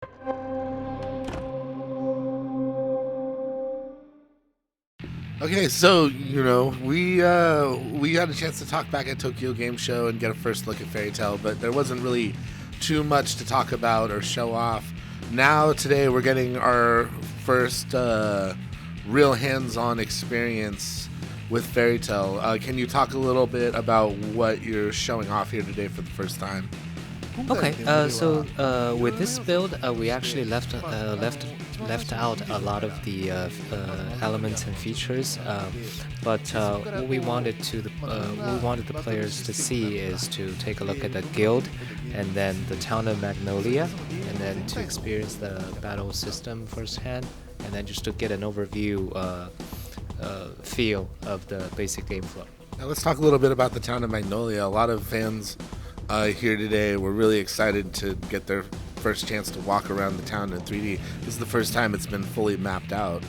Okay, so we got a chance to talk back at Tokyo Game Show and get a first look at Fairy Tale, but there wasn't really too much to talk about or show off. Now today we're getting our first real hands-on experience with Fairy Tale. Can you talk a little bit about what you're showing off here today for the first time? Okay, with this build, we actually left out a lot of the elements and features, but what we wanted the players to see is to take a look at the guild, and then the town of Magnolia, and then to experience the battle system firsthand, and then just to get an overview feel of the basic game flow. Now let's talk a little bit about the town of Magnolia. A lot of fans here today were really excited to get their first chance to walk around the town in 3D. This is the first time it's been fully mapped out.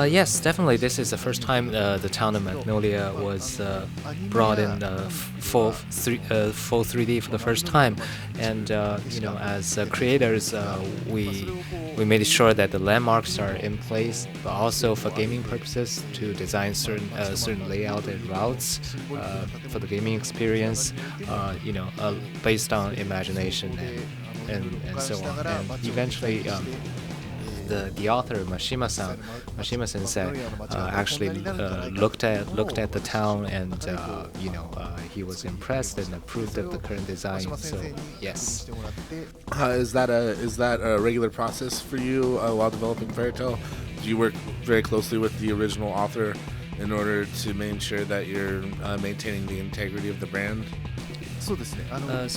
Yes, definitely. This is the first time the town of Magnolia was brought in full 3D for the first time, and as creators, we made sure that the landmarks are in place, but also for gaming purposes to design certain layout and routes for the gaming experience, based on imagination and so on, and eventually. The author Mashima Sensei, actually looked at the town, and he was impressed and approved of the current design. So yes. Is that a regular process for you while developing Fairy Tale? Do you work very closely with the original author in order to make sure that you're maintaining the integrity of the brand? So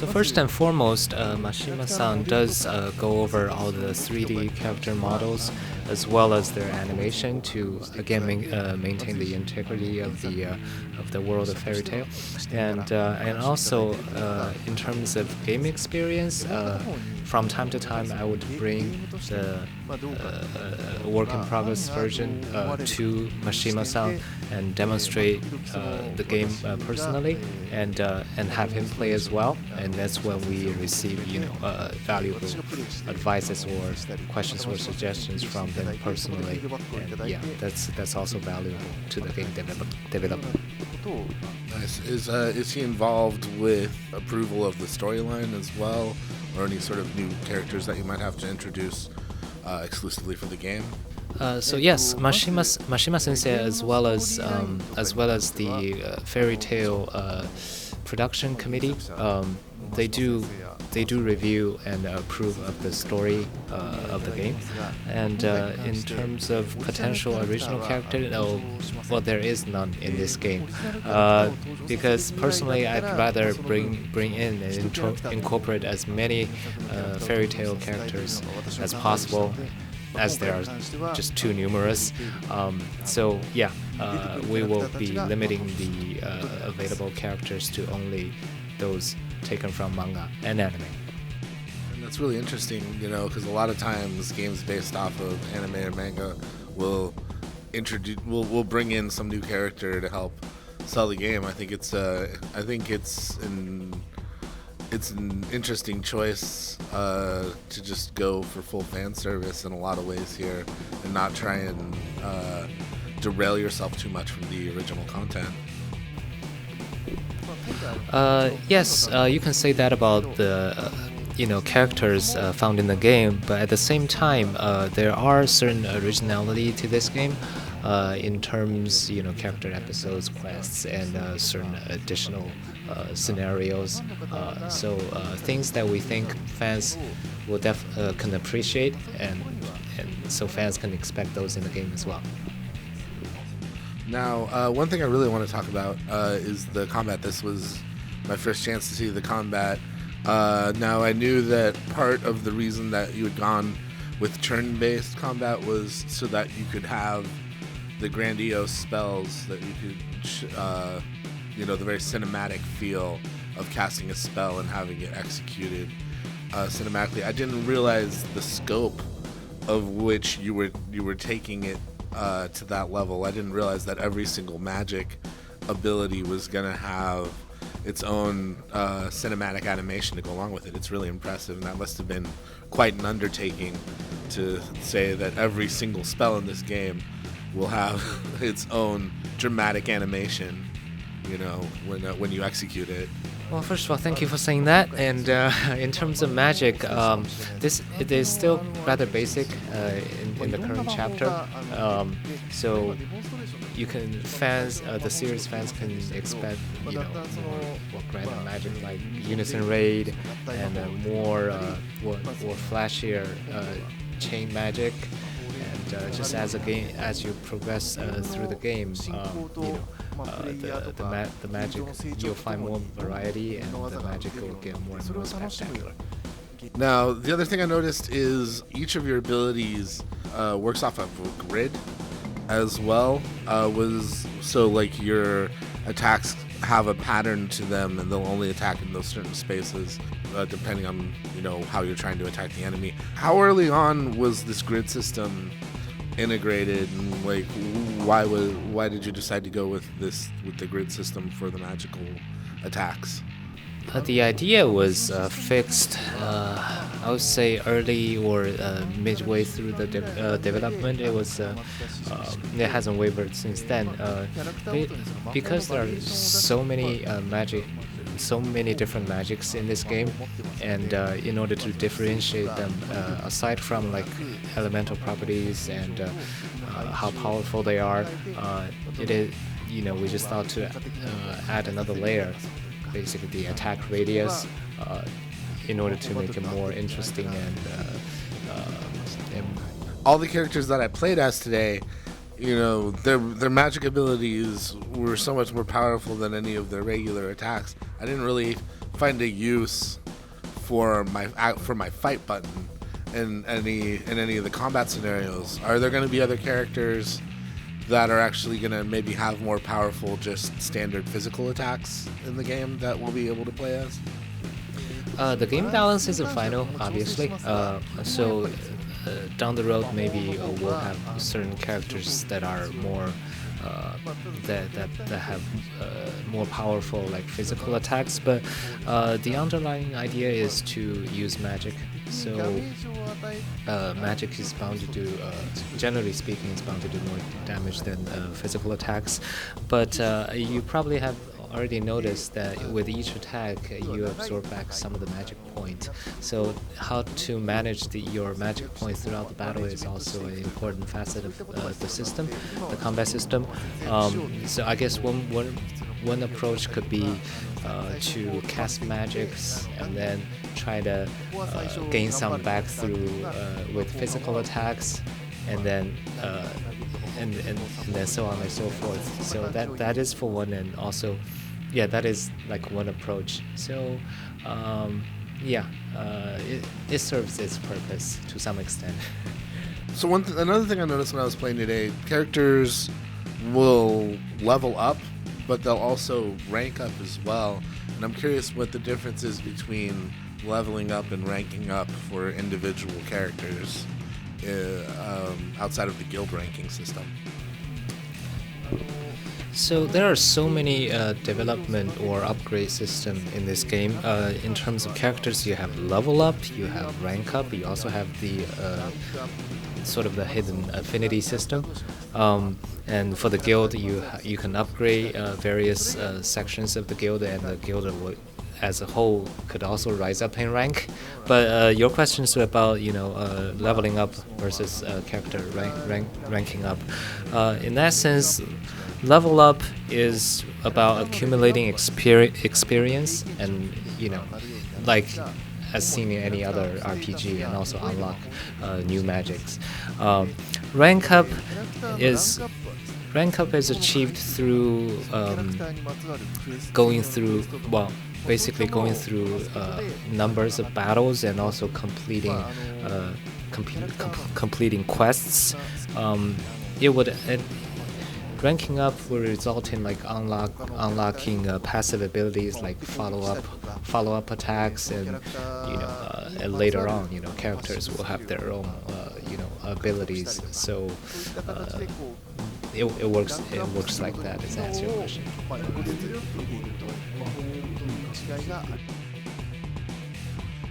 first and foremost, Mashima-san does go over all the 3D character models as well as their animation to again maintain the integrity of the world of Fairy Tale, and also in terms of game experience, from time to time I would bring the work in progress version to Mashima-san and demonstrate the game personally, and have him play as well, and that's when we receive valuable advices or questions or suggestions from him personally, and yeah, that's also valuable to the game development. Nice. Is he involved with approval of the storyline as well, or any sort of new characters that you might have to introduce exclusively for the game? So yes, Mashima Sensei, as well as the Fairy Tale production committee, they do review and approve of the story of the game. And in terms of potential original character, well, there is none in this game, because personally I'd rather bring in and incorporate as many Fairy Tale characters as possible, as there are just too numerous. So yeah, we will be limiting the available characters to only those taken from manga and anime. And that's really interesting, because a lot of times games based off of anime or manga will bring in some new character to help sell the game. I think it's an interesting choice to just go for full fan service in a lot of ways here, and not try and derail yourself too much from the original content. Yes, you can say that about the characters found in the game, but at the same time, there are certain originality to this game in terms, character episodes, quests, and certain additional scenarios. So things that we think fans will can appreciate, and so fans can expect those in the game as well. Now, one thing I really want to talk about is the combat. This was my first chance to see the combat. Now, I knew that part of the reason that you had gone with turn-based combat was so that you could have the grandiose spells, that you could, the very cinematic feel of casting a spell and having it executed cinematically. I didn't realize the scope of which you were taking it to that level. I didn't realize that every single magic ability was gonna have its own cinematic animation to go along with it. It's really impressive, and that must have been quite an undertaking to say that every single spell in this game will have its own dramatic animation, when you execute it. Well, first of all, thank you for saying that. And in terms of magic, it is still rather basic in the current chapter. So the series fans can expect, more grander magic like Unison Raid and more flashier chain magic. And just as you progress through the game, the magic, you'll find more variety, and the magic will get more and more spectacular. Now, the other thing I noticed is each of your abilities works off of a grid as well. Like your attacks have a pattern to them, and they'll only attack in those certain spaces, depending on how you're trying to attack the enemy. How early on was this grid system integrated, and like why did you decide to go with the grid system for the magical attacks? The idea was fixed, I would say, early or midway through the development. It hasn't wavered since then. Because there are so many so many different magics in this game, and in order to differentiate them, aside from like elemental properties and how powerful they are, we just thought to add another layer, basically the attack radius, in order to make it more interesting and all the characters that I played as today, their magic abilities were so much more powerful than any of their regular attacks. I didn't really find a use for my fight button in any of the combat scenarios. Are there going to be other characters that are actually going to maybe have more powerful, just standard physical attacks in the game that we'll be able to play as? The game balance isn't final, obviously. So down the road, maybe we'll have certain characters that are more that have more powerful like physical attacks. But the underlying idea is to use magic. So magic is bound to do, generally speaking, is bound to do more damage than physical attacks. But you probably have already noticed that with each attack, you absorb back some of the magic point. So how to manage your magic points throughout the battle is also an important facet of the system, the combat system. So I guess one approach could be to cast magics and then try to gain some back through with physical attacks, and then so on and so forth. So that is for one, and also, that is like one approach. So it serves its purpose to some extent. So another thing I noticed when I was playing today, characters will level up, but they'll also rank up as well. And I'm curious what the difference is between leveling up and ranking up for individual characters outside of the guild ranking system. So there are so many development or upgrade system in this game. In terms of characters, you have level up, you have rank up, you also have the sort of the hidden affinity system. And for the guild, you can upgrade various sections of the guild, and the guild as a whole could also rise up in rank. But your question is about leveling up versus character ranking up. In that sense, level up is about accumulating experience, and like as seen in any other RPG, and also unlock new magics. Rank up is achieved through going through numbers of battles, and also completing quests. Ranking up will result in like unlocking passive abilities like follow-up attacks, and and later on characters will have their own abilities. So it works like that. Does that answer your question?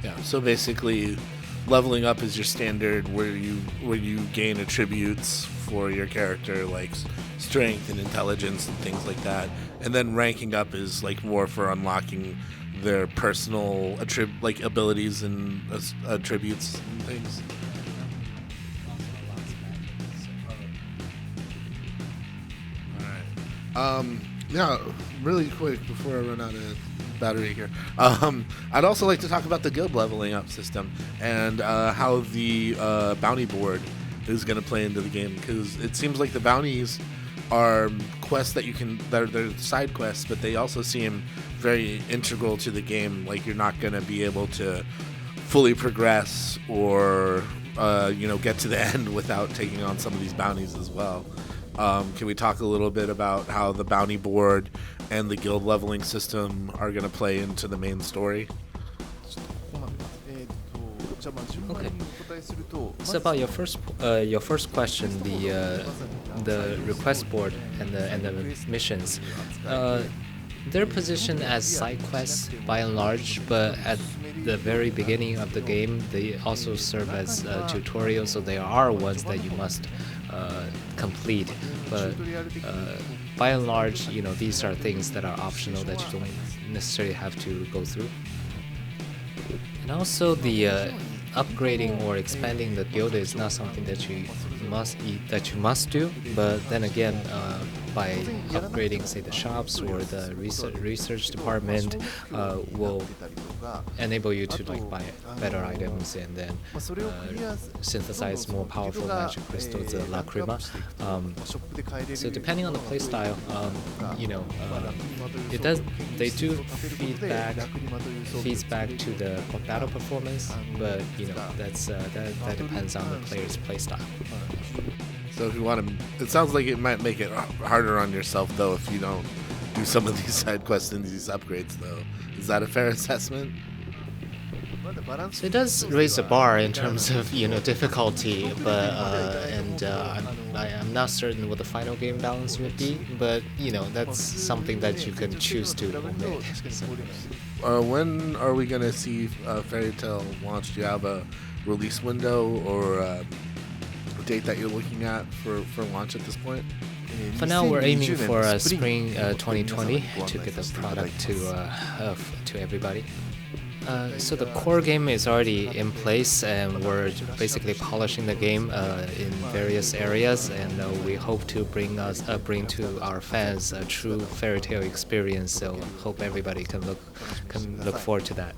Yeah, so basically, leveling up is your standard where you gain attributes for your character like strength and intelligence and things like that, and then ranking up is like more for unlocking their personal like abilities and attributes and things. All right. Yeah, really quick before I run out of battery here. I'd also like to talk about the guild leveling up system and how the bounty board is going to play into the game, because it seems like the bounties are quests that you can they're side quests, but they also seem very integral to the game. Like, you're not going to be able to fully progress or get to the end without taking on some of these bounties as well. Can we talk a little bit about how the bounty board and the guild leveling system are going to play into the main story? Okay. So about your first question, the request board and the missions, they're positioned as side quests by and large, but at the very beginning of the game, they also serve as tutorials. So there are ones that you must complete, but by and large, these are things that are optional that you don't necessarily have to go through. And also, the upgrading or expanding the guild is not something that you must do. But then again, by upgrading, say, the shops or the research department, will enable you to buy better items and then synthesize more powerful magic crystals, the lacrima. So depending on the playstyle, they do feeds back to the battle performance, but that depends on the player's playstyle. So if you want to, it sounds like it might make it harder on yourself though if you don't do some of these side quests and these upgrades though. Is that a fair assessment? So it does raise the bar in terms of difficulty, but I'm not certain what the final game balance would be. But that's something that you can choose to omit. When are we gonna see Fairy Tail launch? Do you have a release window or a date that you're looking at for launch at this point? For now, we're aiming for spring 2020 to get the product to everybody. So the core game is already in place, and we're basically polishing the game in various areas, and we hope to bring to our fans a true Fairy Tail experience. So hope everybody can look forward to that.